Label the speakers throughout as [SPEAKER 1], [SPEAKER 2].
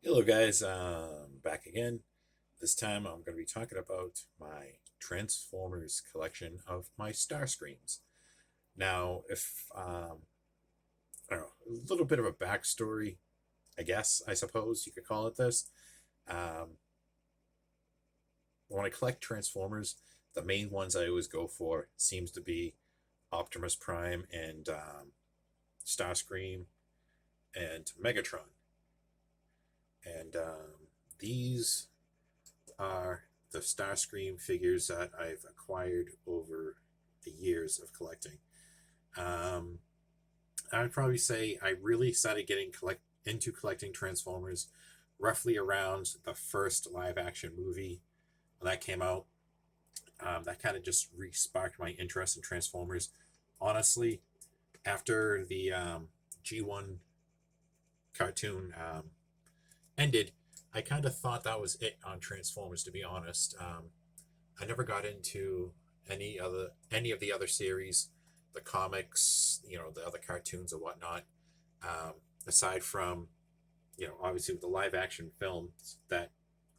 [SPEAKER 1] Hello, guys. Back again. This time I'm going to be talking about my Transformers collection of my Starscreams. Now, if I don't know, a little bit of a backstory, I suppose you could call it this. Um, when I collect Transformers, the main ones I always go for seems to be Optimus Prime and Starscream and Megatron. And these are the Starscream figures that I've acquired over the years of collecting. Um, I'd probably say I really started getting into collecting Transformers roughly around the first live action movie when that came out. That kind of just re-sparked my interest in Transformers. Honestly, after the G1 cartoon ended, I kind of thought that was it on Transformers. To be honest, I never got into any of the other series, the comics, the other cartoons or whatnot. Um, Aside from obviously with the live action films that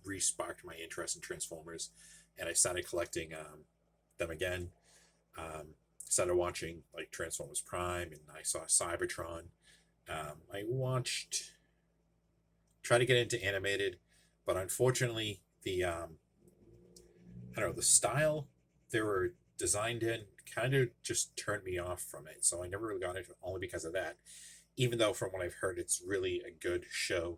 [SPEAKER 1] re-sparked my interest in Transformers, and I started collecting them again. Started watching like Transformers Prime, and I saw Cybertron. I watched, try to get into animated, but unfortunately I don't know, the style they were designed in kind of just turned me off from it. So I never really got into it only because of that. Even though, from what I've heard, it's really a good show.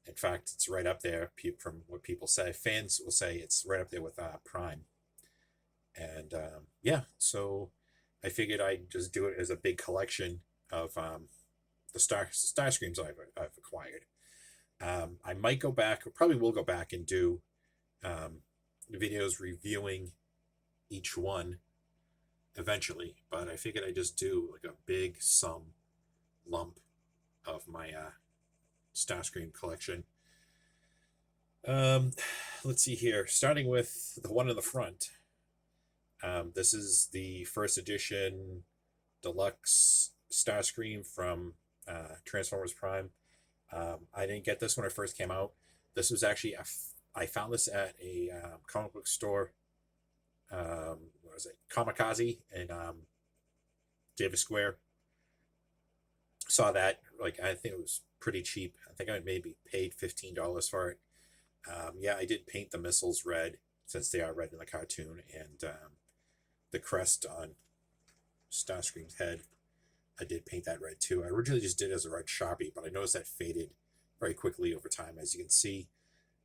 [SPEAKER 1] In fact, it's right up there from what people say. Fans will say it's right up there with Prime. And yeah, so I figured I'd just do it as a big collection of the Starscreams I've acquired. I might go back, or probably will go back and do um, videos reviewing each one eventually, but I figured I'd just do like a big sum lump of my Starscream collection. Um, let's see here. Starting with the one in the front. This is the first edition deluxe Starscream from Transformers Prime. I didn't get this when it first came out. This was actually I found this at a comic book store. What was it? Kamikaze in Davis Square. Saw that, like, I think it was pretty cheap. I think I maybe paid $15 for it. Yeah, I did paint the missiles red since they are red in the cartoon, and the crest on Starscream's head, I did paint that red too. I originally just did it as a red Sharpie, but I noticed that faded very quickly over time. As you can see,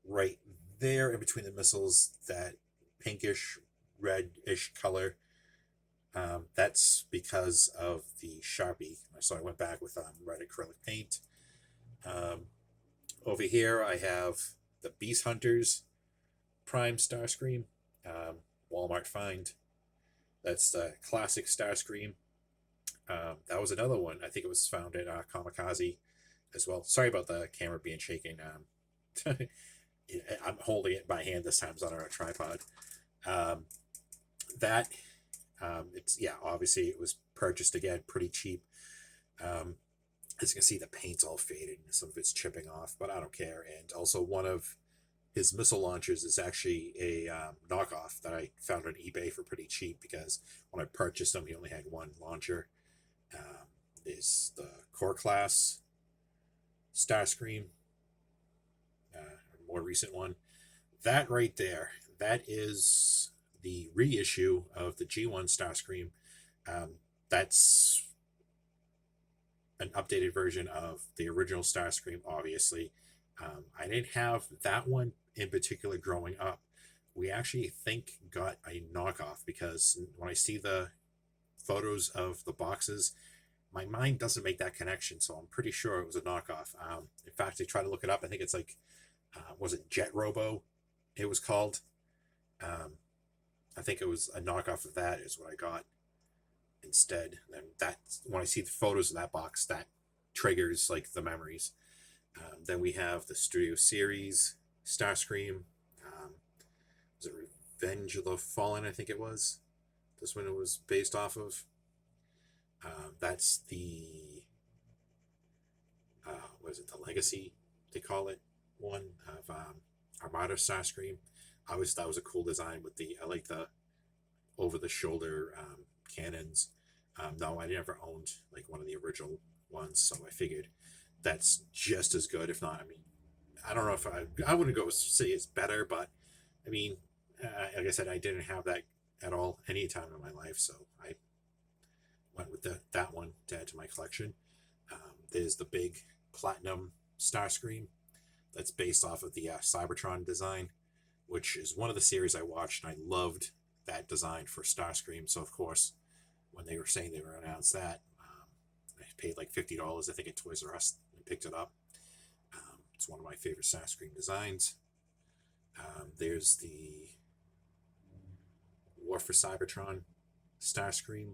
[SPEAKER 1] right there in between the missiles, that pinkish red-ish color. That's because of the Sharpie. So I went back with red acrylic paint. Um, Over here, I have the Beast Hunters Prime Starscream, Walmart find. That's the classic Starscream. That was another one. I think it was found at Kamikaze as well. Sorry about the camera being shaken. I'm holding it by hand this time, it's not on a tripod. Um, that it's, yeah, obviously it was purchased again pretty cheap. Um, as you can see, the paint's all faded and some of it's chipping off, but I don't care. And also, one of his missile launchers is actually a knockoff that I found on eBay for pretty cheap, because when I purchased him, he only had one launcher. Is the core class Starscream, a more recent one. That right there, that is the reissue of the G1 Starscream. Um, that's an updated version of the original Starscream, obviously. I didn't have that one in particular growing up. We actually think got a knockoff, because when I see the photos of the boxes, my mind doesn't make that connection. So I'm pretty sure it was a knockoff. In fact, I tried to look it up. I think it's like, was it Jet Robo? It was called. Um, I think it was a knockoff of that, is what I got instead. And that, when I see the photos of that box, that triggers like the memories. Then we have the Studio Series Starscream. Was it Revenge of the Fallen? I think it was. This one it was based off of. That's the what is it? The Legacy, they call it. one of Armada Starscream. I always thought was a cool design with I like the over the shoulder cannons. No, I never owned like one of the original ones, so I figured that's just as good, if not. I mean, I don't know if I wouldn't go say it's better, but I mean, like I said, I didn't have that at all any time in my life, so I went with that one to add to my collection. There's the big platinum Starscream that's based off of the Cybertron design, which is one of the series I watched, and I loved that design for Starscream. So of course, when they were saying they were going to announce that, I paid like $50, I think, at Toys R Us and picked it up. It's one of my favorite Starscream designs. There's the War for Cybertron Starscream,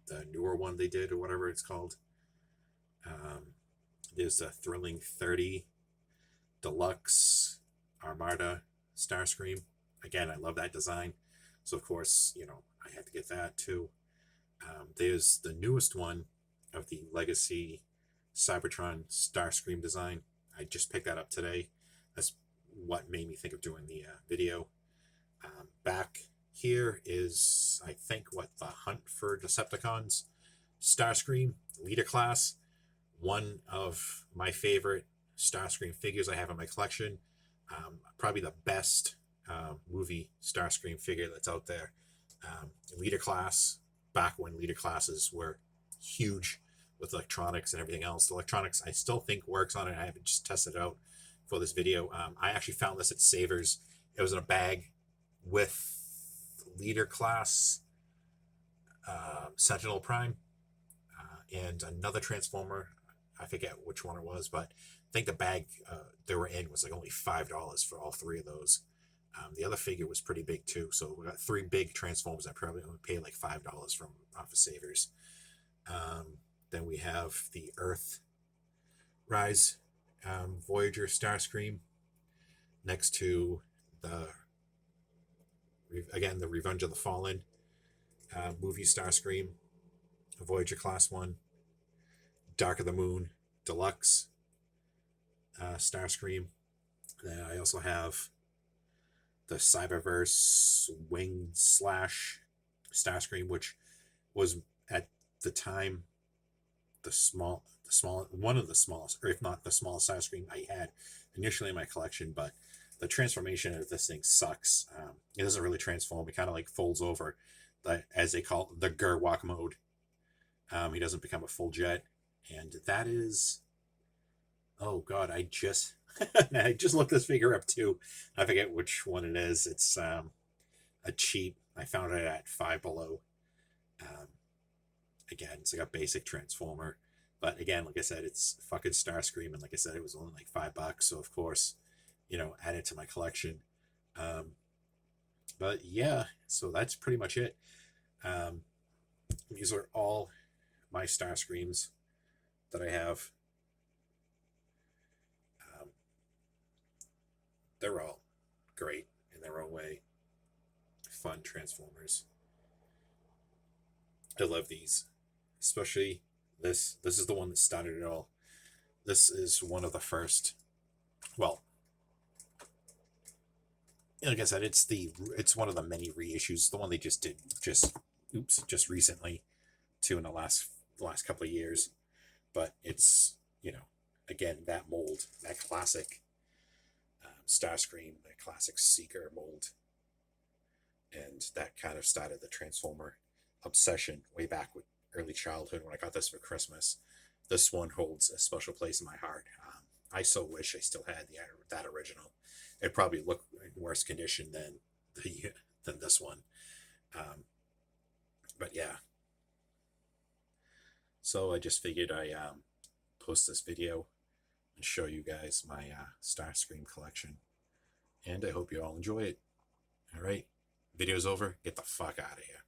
[SPEAKER 1] the newer one they did, or whatever it's called. There's the Thrilling 30 Deluxe Armada Starscream. Again, I love that design. So, of course, I had to get that too. There's the newest one of the Legacy Cybertron Starscream design. I just picked that up today. That's what made me think of doing the video. Back here is, I think, the Hunt for Decepticons Starscream Leader Class. One of my favorite Starscream figures I have in my collection. Probably the best movie Starscream figure that's out there. Leader Class, back when Leader Classes were huge with electronics and everything else. The electronics I still think works on it. I haven't just tested it out for this video. I actually found this at Savers. It was in a bag with Leader Class Sentinel Prime and another Transformer. I forget which one it was, but I think the bag they were in was like only $5 for all three of those. The other figure was pretty big too, so we got three big Transformers. I probably only paid like $5 from off of Savers. Then we have the Earth Rise Voyager Starscream next to the Revenge of the Fallen movie Starscream, Voyager Class 1, Dark of the Moon Deluxe Starscream. Then I also have the Cyberverse Winged Slash Starscream, which was at the time one of the smallest, or if not the smallest Starscream I had initially in my collection. But the transformation of this thing sucks. It doesn't really transform. It kind of like folds over, as they call it, the Gerwalk mode. He doesn't become a full jet, and that is, oh god, I just looked this figure up too. I forget which one it is. It's a cheap. I found it at Five Below. Again, it's like a basic Transformer, but again, like I said, it's fucking Starscream, and like I said, it was only like $5. So of course, add it to my collection. But yeah, so that's pretty much it. These are all my Starscreams that I have. They're all great in their own way. Fun Transformers. I love these. Especially this. This is the one that started it all. This is one of the first. Well, like I said, it's one of the many reissues. The one they just did just recently, too, in the last couple of years. But it's again, that mold, that classic Starscream, that classic Seeker mold, and that kind of started the Transformer obsession way back with early childhood when I got this for Christmas. This one holds a special place in my heart. I so wish I still had that original. It probably looked in worse condition than this one. But yeah. So I just figured I post this video and show you guys my Starscream collection. And I hope you all enjoy it. All right, video's over. Get the fuck out of here.